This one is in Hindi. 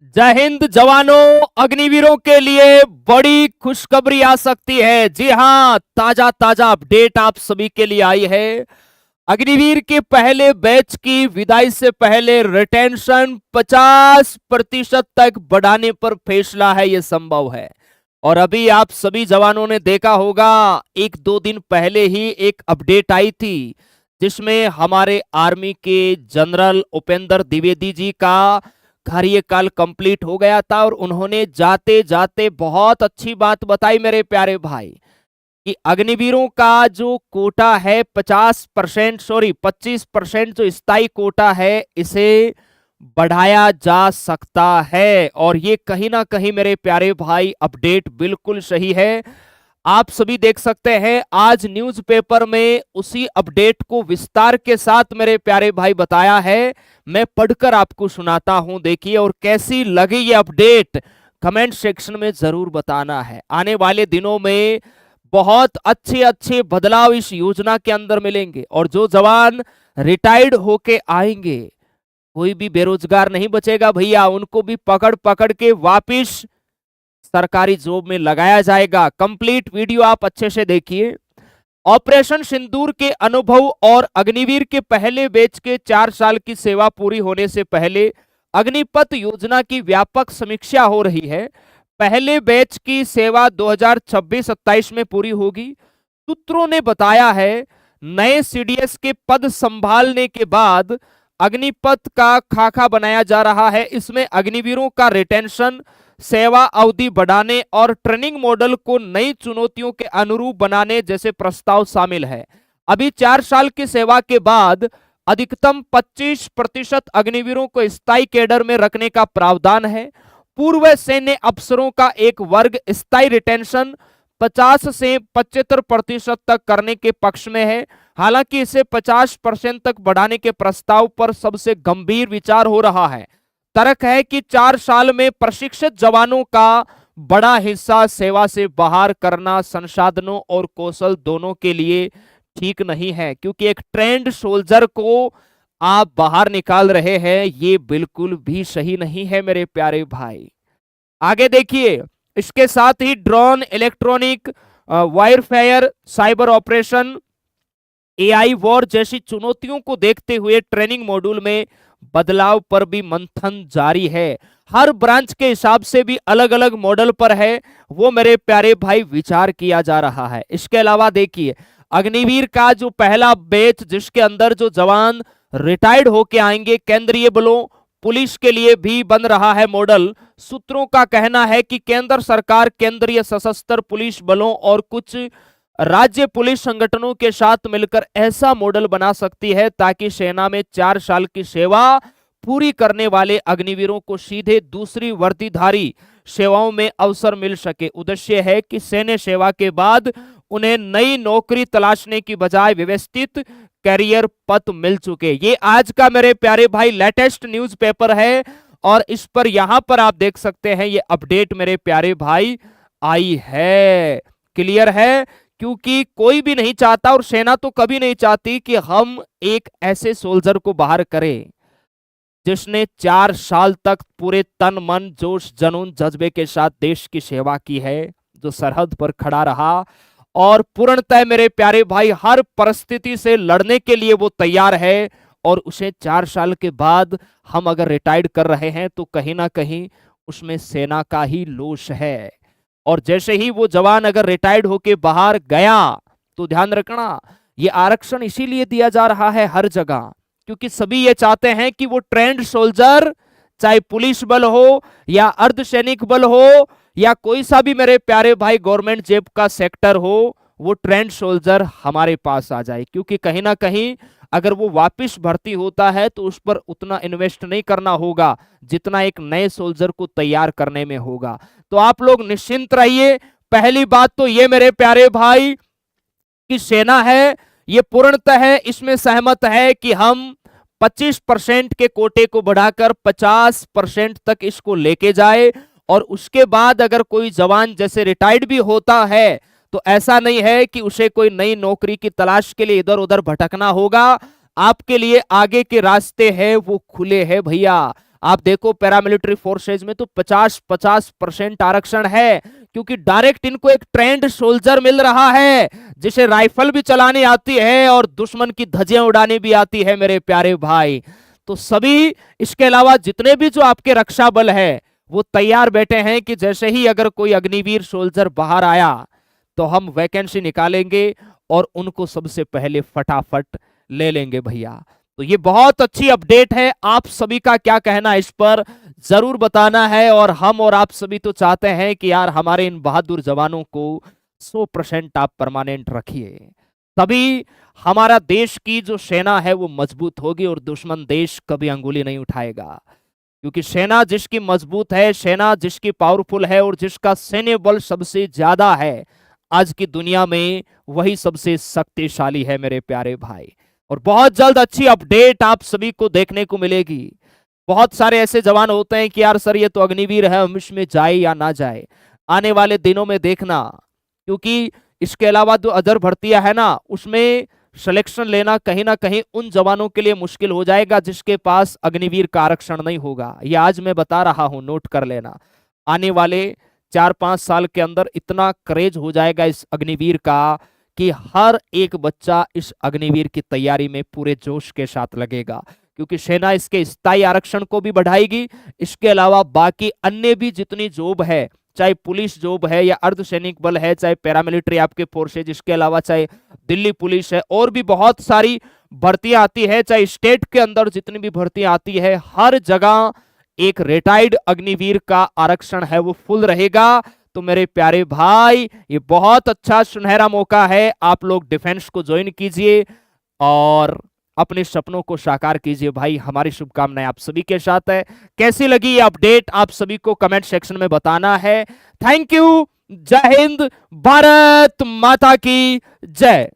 जय हिंद जवानों। अग्निवीरों के लिए बड़ी खुशखबरी आ सकती है। जी हां, ताजा ताजा अपडेट आप सभी के लिए आई है। अग्निवीर के पहले बैच की विदाई से पहले रिटेंशन 50% तक बढ़ाने पर फैसला है, यह संभव है। और अभी आप सभी जवानों ने देखा होगा, एक दो दिन पहले ही एक अपडेट आई थी जिसमें हमारे आर्मी के जनरल उपेंद्र द्विवेदी जी का कार्यकाल कंप्लीट हो गया था और उन्होंने जाते जाते बहुत अच्छी बात बताई मेरे प्यारे भाई कि अग्निवीरों का जो कोटा है 25% जो स्थायी कोटा है इसे बढ़ाया जा सकता है। और ये कहीं ना कहीं मेरे प्यारे भाई अपडेट बिल्कुल सही है। आप सभी देख सकते हैं आज न्यूज़पेपर में उसी अपडेट को विस्तार के साथ मेरे प्यारे भाई बताया है। मैं पढ़कर आपको सुनाता हूं, देखिए, और कैसी लगी ये अपडेट कमेंट सेक्शन में जरूर बताना है। आने वाले दिनों में बहुत अच्छे अच्छे बदलाव इस योजना के अंदर मिलेंगे और जो जवान रिटायर्ड होके आएंगे, कोई भी बेरोजगार नहीं बचेगा भैया, उनको भी पकड़ पकड़ के वापिस सरकारी जॉब में लगाया जाएगा। कंप्लीट वीडियो आप अच्छे से देखिए। ऑपरेशन सिंदूर के अनुभव और अग्निवीर के पहले बैच के 4 साल की सेवा पूरी होने से पहले अग्निपथ योजना की व्यापक समीक्षा हो रही है। पहले बैच की सेवा 2026-27 में पूरी होगी। सूत्रों ने बताया है नए सीडीएस के पद संभालने के बाद अग्निपथ का खाका बनाया जा रहा है। इसमें अग्निवीरों का रिटेंशन, सेवा अवधि बढ़ाने और ट्रेनिंग मॉडल को नई चुनौतियों के अनुरूप बनाने जैसे प्रस्ताव शामिल है। अभी 4 साल की सेवा के बाद अधिकतम 25% अग्निवीरों को स्थायी कैडर में रखने का प्रावधान है। पूर्व सैन्य अफसरों का एक वर्ग स्थायी रिटेंशन 50 से 75% तक करने के पक्ष में है। हालांकि इसे 50% तक बढ़ाने के प्रस्ताव पर सबसे गंभीर विचार हो रहा है। तर्क है कि 4 साल में प्रशिक्षित जवानों का बड़ा हिस्सा सेवा से बाहर करना संसाधनों और कौशल दोनों के लिए ठीक नहीं है, क्योंकि एक ट्रेंड सोल्जर को आप बाहर निकाल रहे हैं, ये बिल्कुल भी सही नहीं है मेरे प्यारे भाई। आगे देखिए, इसके साथ ही drone, electronic warfare, cyber operation, AI war जैसी चुनौतियों को देखते हुए ट्रेनिंग मॉड्यूल में बदलाव पर भी मंथन जारी है। हर ब्रांच के हिसाब से भी अलग अलग मॉडल पर है, वो मेरे प्यारे भाई विचार किया जा रहा है। इसके अलावा देखिए, अग्निवीर का जो पहला बैच जिसके अंदर जो जवान रिटायर्ड होके आएंगे, केंद्रीय बलों, पुलिस के लिए भी बन रहा है मॉडल। सूत्रों का कहना है कि केंद्र सरकार केंद्रीय सशस्त्र पुलिस बलों और कुछ राज्य पुलिस संगठनों के साथ मिलकर ऐसा मॉडल बना सकती है ताकि सेना में 4 साल की सेवा पूरी करने वाले अग्निवीरों को सीधे दूसरी वर्दीधारी सेवाओं में अवसर मिल सके। उद्देश्य है कि सैन्य सेवा के बाद उन्हें नई नौकरी तलाशने की बजाय व्यवस्थित कैरियर पथ मिल चुके। ये आज का मेरे प्यारे भाई लेटेस्ट न्यूज़पेपर है और इस पर यहां पर आप देख सकते हैं ये अपडेट मेरे प्यारे भाई आई है। क्लियर है, क्योंकि कोई भी नहीं चाहता और सेना तो कभी नहीं चाहती कि हम एक ऐसे सोल्जर को बाहर करें जिसने 4 साल तक पूरे तन मन जोश जुनून जज्बे के साथ देश की सेवा की है, जो सरहद पर खड़ा रहा और पूर्णतः मेरे प्यारे भाई हर परिस्थिति से लड़ने के लिए वो तैयार है। और उसे 4 साल के बाद हम अगर रिटायर्ड कर रहे हैं तो कहीं ना कहीं उसमें सेना का ही लोश है। और जैसे ही वो जवान अगर रिटायर्ड होके बाहर गया तो ध्यान रखना, ये आरक्षण इसीलिए दिया जा रहा है हर जगह, क्योंकि सभी ये चाहते हैं कि वो ट्रेंड सोल्जर, चाहे पुलिस बल हो या अर्धसैनिक बल हो या कोई सा भी मेरे प्यारे भाई गवर्नमेंट जेब का सेक्टर हो, वो ट्रेंड सोल्जर हमारे पास आ जाए। क्योंकि कहीं ना कहीं अगर वो वापस भर्ती होता है तो उस पर उतना इन्वेस्ट नहीं करना होगा जितना एक नए सोल्जर को तैयार करने में होगा। तो आप लोग निश्चिंत रहिए। पहली बात तो ये मेरे प्यारे भाई कि सेना है ये पूर्णतः इसमें सहमत है कि हम 25% के कोटे को बढ़ाकर 50% तक इसको लेके जाए। और उसके बाद अगर कोई जवान जैसे रिटायर्ड भी होता है तो ऐसा नहीं है कि उसे कोई नई नौकरी की तलाश के लिए इधर उधर भटकना होगा। आपके लिए आगे के रास्ते हैं वो खुले हैं भैया। आप देखो पैरामिलिट्री फोर्सेज में तो 50-50% आरक्षण है, क्योंकि डायरेक्ट इनको एक ट्रेंड सोल्जर मिल रहा है जिसे राइफल भी चलानी आती है और दुश्मन की धज्जियां उड़ानी भी आती है मेरे प्यारे भाई। तो सभी, इसके अलावा जितने भी जो आपके रक्षा बल है वो तैयार बैठे हैं कि जैसे ही अगर कोई अग्निवीर सोल्जर बाहर आया तो हम वैकेंसी निकालेंगे और उनको सबसे पहले फटाफट ले लेंगे भैया। तो ये बहुत अच्छी अपडेट है। आप सभी का क्या कहना इस पर जरूर बताना है, और हम और आप सभी तो चाहते हैं कि यार हमारे इन बहादुर जवानों को 100% आप परमानेंट रखिए, तभी हमारा देश की जो सेना है वो मजबूत होगी और दुश्मन देश कभी अंगुली नहीं उठाएगा। क्योंकि सेना जिसकी मजबूत है, सेना जिसकी पावरफुल है और जिसका सैन्य बल सबसे ज्यादा है आज की दुनिया में, वही सबसे शक्तिशाली है मेरे प्यारे भाई। और बहुत जल्द अच्छी अपडेट आप सभी को देखने को मिलेगी। बहुत सारे ऐसे जवान होते हैं कि यार सर ये तो अग्निवीर है, हम इसमें जाए या ना जाए। आने वाले दिनों में देखना, क्योंकि इसके अलावा जो अदर भर्तियां है ना, उसमें सिलेक्शन लेना कहीं ना कहीं उन जवानों के लिए मुश्किल हो जाएगा जिसके पास अग्निवीर का आरक्षण नहीं होगा। ये आज मैं बता रहा हूं, नोट कर लेना। आने वाले 4-5 साल के अंदर इतना क्रेज हो जाएगा इस अग्निवीर का कि हर एक बच्चा इस अग्निवीर की तैयारी में पूरे जोश के साथ लगेगा, क्योंकि सेना इसके स्थायी आरक्षण को भी बढ़ाएगी। इसके अलावा बाकी अन्य भी जितनी जॉब है, चाहे पुलिस जॉब है या अर्धसैनिक बल है, चाहे पैरामिलिट्री आपके फोर्सेज, इसके अलावा चाहे दिल्ली पुलिस है, और भी बहुत सारी भर्तियां आती है, चाहे स्टेट के अंदर जितनी भी भर्तियां आती है, हर जगह एक रिटायर्ड अग्निवीर का आरक्षण है वो फुल रहेगा। तो मेरे प्यारे भाई, ये बहुत अच्छा सुनहरा मौका है, आप लोग डिफेंस को ज्वाइन कीजिए और अपने सपनों को साकार कीजिए भाई। हमारी शुभकामनाएं आप सभी के साथ है। कैसी लगी ये अपडेट आप सभी को कमेंट सेक्शन में बताना है। Thank you. जय हिंद, भारत माता की जय।